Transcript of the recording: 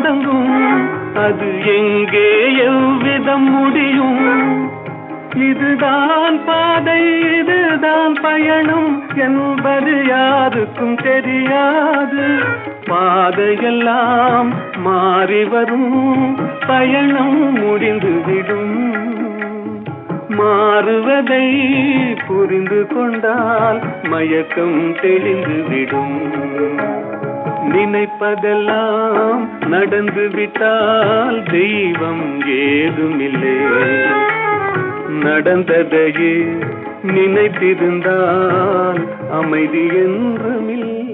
தொடங்கும், அது எங்கே எவ்விதம் முடியும்? இதுதான் பாதை, இதுதான் பயணம் என்பது யாருக்கும் தெரியாது. பாதையெல்லாம் மாறி வரும், பயணம் முடிந்துவிடும். மாறுவதை புரிந்து கொண்டால் மயக்கம் தெளிந்துவிடும். நினைப்பதெல்லாம் நடந்து விட்டால் தெய்வம் ஏதுமில்லை. நடந்ததையே நினைத்திருந்தால் அமைதி என்றுமில்லை.